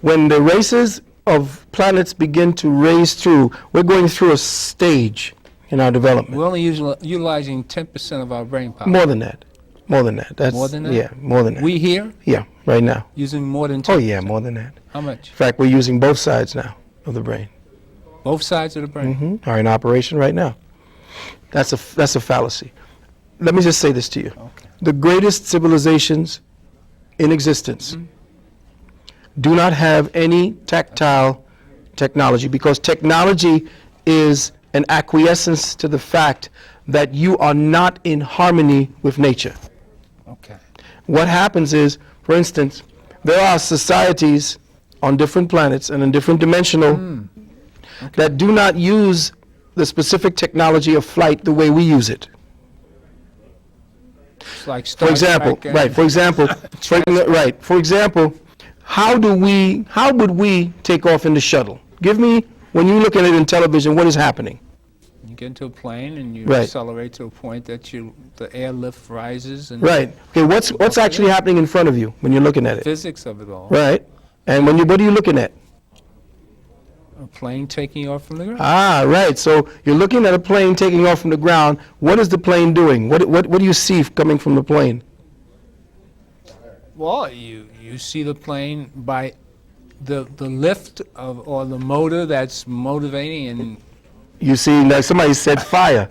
F: When the races of planets begin to race through, we're going through a stage in our development.
E: We're only utilizing 10% of our brain power.
F: More than that. More than that. That's,
E: More than that?
F: Yeah, more than that.
E: We here
F: Yeah, right now.
E: using more than 10%.
F: Oh yeah, more than that.
E: How much?
F: In fact, we're using both sides now of the brain.
E: Both sides of the brain.
F: Are in operation right now. That's a fallacy. Let me just say this to you.
E: Okay.
F: The greatest civilizations in existence do not have any tactile technology, because technology is an acquiescence to the fact that you are not in harmony with nature.
E: Okay.
F: What happens is, for instance, there are societies on different planets and in different dimensional that do not use the specific technology of flight the way we use it.
E: It's like
F: For
E: Star
F: example,
E: Trek
F: right, for example, for example, how would we take off in the shuttle? Give me, when you look at it in television, what is happening?
E: You get into a plane and you
F: Right.
E: accelerate to a point that the airlift rises and
F: Right. Okay, what's actually happening in front of you when you're looking at it?
E: physics of it all.
F: Right. And what are you looking at?
E: A plane taking you off from the ground.
F: Ah, right. So you're looking at a plane taking off from the ground. What is the plane doing? What do you see coming from the plane?
E: Well, you see the plane by the lift of or the motor that's motivating, and
F: You see, like somebody said, fire.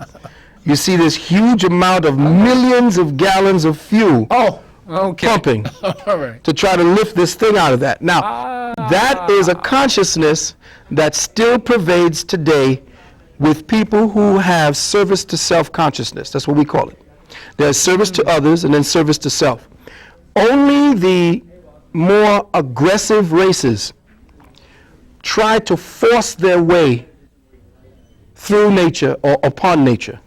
F: You see this huge amount of millions of gallons of fuel
E: okay,
F: pumping
E: all right.
F: to try to lift this thing out of that. Now, that is a consciousness that still pervades today with people who have service to self-consciousness. That's what we call it. There's service to others and then service to self. Only the more aggressive races try to force their way through nature or upon nature.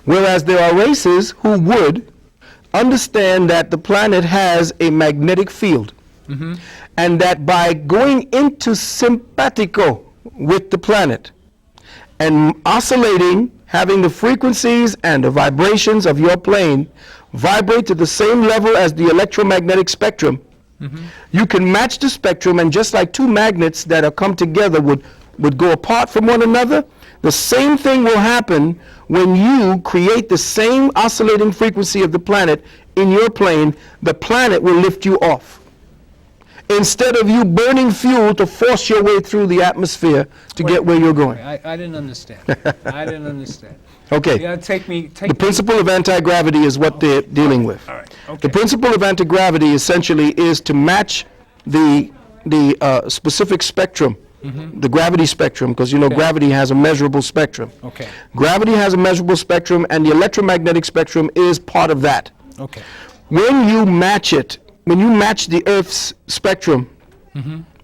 F: Whereas there are races who would understand that the planet has a magnetic field, and that by going into simpatico with the planet and oscillating, having the frequencies and the vibrations of your plane vibrate to the same level as the electromagnetic spectrum, you can match the spectrum, and just like two magnets that are come together would go apart from one another, the same thing will happen when you create the same oscillating frequency of the planet in your plane. The planet will lift you off. Instead of you burning fuel to force your way through the atmosphere to get where you're going.
E: I didn't understand. I didn't understand.
F: Okay.
E: Yeah, take me.
F: The principle of anti-gravity is what they're dealing with.
E: All right. Okay.
F: The principle of anti-gravity essentially is to match the specific spectrum, the gravity spectrum, because you know gravity has a measurable spectrum.
E: Okay.
F: Gravity has a measurable spectrum, and the electromagnetic spectrum is part of that.
E: Okay.
F: When you match it, when you match the Earth's spectrum,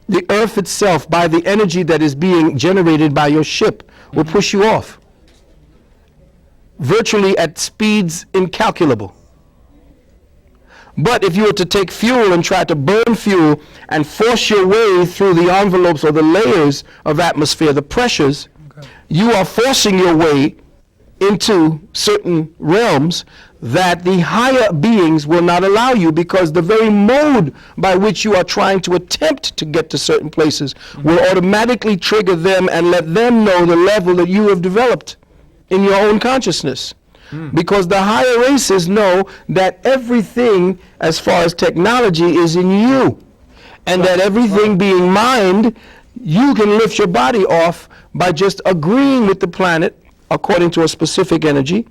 F: the Earth itself, by the energy that is being generated by your ship, will push you off, virtually at speeds incalculable. But if you were to take fuel and try to burn fuel and force your way through the envelopes or the layers of atmosphere, the pressures, you are forcing your way into certain realms that the higher beings will not allow you, because the very mode by which you are trying to attempt to get to certain places will automatically trigger them and let them know the level that you have developed in your own consciousness. Because the higher races know that everything as far as technology is in you, and that everything being mined, you can lift your body off by just agreeing with the planet according to a specific energy,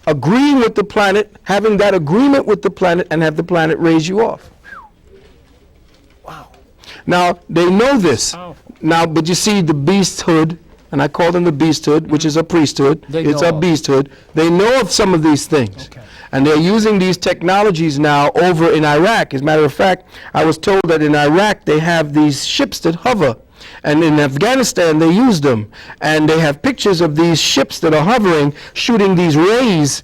F: agreeing with the planet, having that agreement with the planet, and have the planet raise you off.
E: Wow.
F: Now, they know this.
E: Powerful.
F: Now, but you see the beasthood, and I call them the beasthood, which is a priesthood. It's a beasthood. They know of some of these things.
E: Okay.
F: And they're using these technologies now over in Iraq. As a matter of fact, I was told that in Iraq they have these ships that hover. And in Afghanistan they use them. And they have pictures of these ships that are hovering, shooting these rays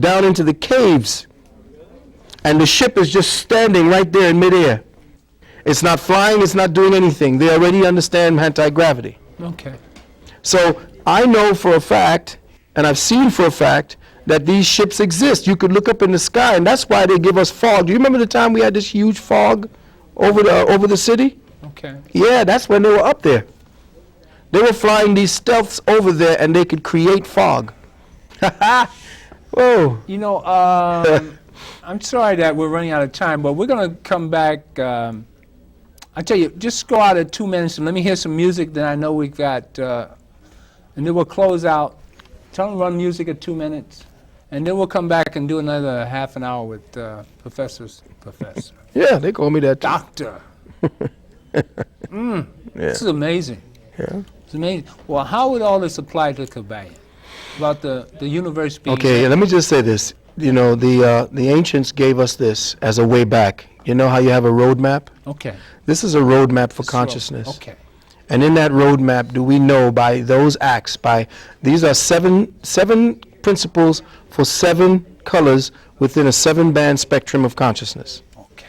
F: down into the caves. And the ship is just standing right there in midair. It's not flying, it's not doing anything. They already understand anti-gravity.
E: Okay.
F: So I know for a fact, and I've seen for a fact, that these ships exist. You could look up in the sky, and that's why they give us fog. Do you remember the time we had this huge fog over the city?
E: Okay.
F: Yeah, that's when they were up there. They were flying these stealths over there, and they could create fog. Whoa.
E: You know, I'm sorry that we're running out of time, but we're going to come back. I tell you, just go out at 2 minutes and let me hear some music. Then I know we've got, and then we'll close out. Tell them to run music at 2 minutes, and then we'll come back and do another half an hour with Professor.
F: Yeah, they call me that too.
E: Doctor.
F: Yeah.
E: This is amazing.
F: Yeah.
E: It's amazing. Well, how would all this apply to Kabbalion? About the universe being...
F: Okay, let me just say this. you know, the ancients gave us this as a way back. You know how you have a roadmap?
E: Okay.
F: This is a roadmap for
E: So,
F: consciousness.
E: okay.
F: And in that roadmap, do we know by those acts, these are seven principles for 7 colors within a 7-band spectrum of consciousness.
E: Okay.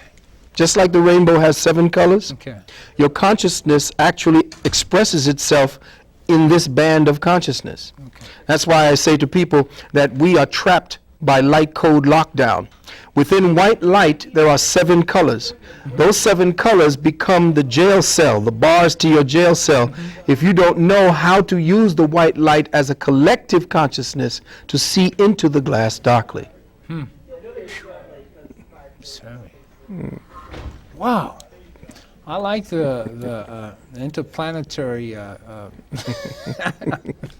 F: Just like the rainbow has 7 colors,
E: Okay.
F: your consciousness actually expresses itself in this band of consciousness.
E: Okay.
F: That's why I say to people that we are trapped by light code lockdown. Within white light, there are 7 colors. Those 7 colors become the jail cell, the bars to your jail cell, if you don't know how to use the white light as a collective consciousness to see into the glass darkly.
E: Sorry. Wow. I like the interplanetary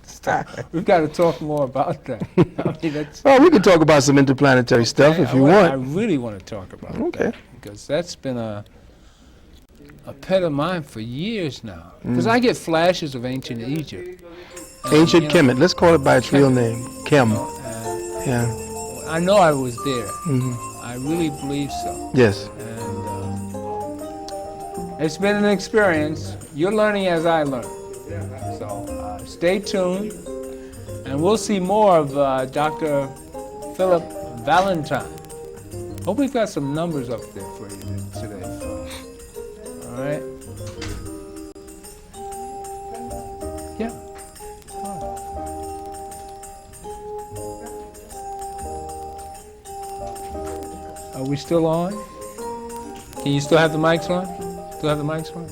E: stuff. We've got to talk more about that. I mean, that's,
F: Oh, we can talk about some interplanetary stuff if you
E: I
F: want.
E: really want to talk about
F: Okay.
E: that because that's been a pet of mine for years now. Because I get flashes of ancient Egypt. And,
F: Ancient
E: you know,
F: Kemet. Let's call it by its real name. Kem. Yeah.
E: I know I was there.
F: Mhm.
E: I really believe so.
F: Yes.
E: And it's been an experience. You're learning as I learn. So stay tuned, and we'll see more of Dr. Philip Valentine. Hope we've got some numbers up there for you today. All right? Yeah. Are we still on? Can you still have the mics on? Still have the mics on?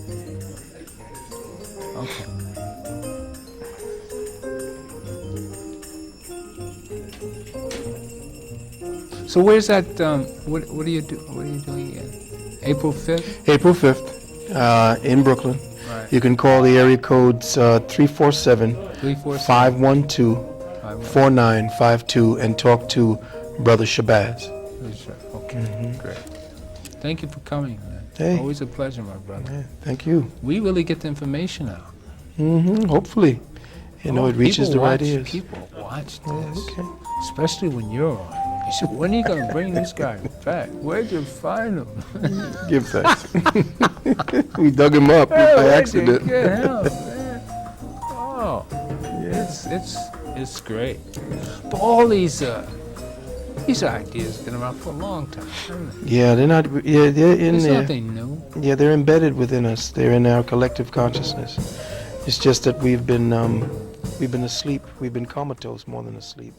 E: Okay. So where's that? What are you doing again? April 5th.
F: April 5th, in Brooklyn.
E: Right.
F: You can call the area codes 347-512-4952 and talk to Brother Shabazz.
E: Okay. Great. Thank you for coming, man.
F: Hey.
E: Always a pleasure, my brother.
F: Yeah, thank you.
E: We really get the information out.
F: Hopefully. You know, it reaches the right ears.
E: People watch this,
F: Okay.
E: especially when you're on. You said, when are you going to bring this guy back? Where'd you find him?
F: Give thanks. We dug him up by accident.
E: Get him, man. Oh, it's great. But all these ideas have been around for a long time, haven't they?
F: Yeah, they're not. Yeah, they're in
E: There's
F: there.
E: nothing new.
F: Yeah, they're embedded within us. They're in our collective consciousness. It's just that we've been asleep. We've been comatose more than asleep.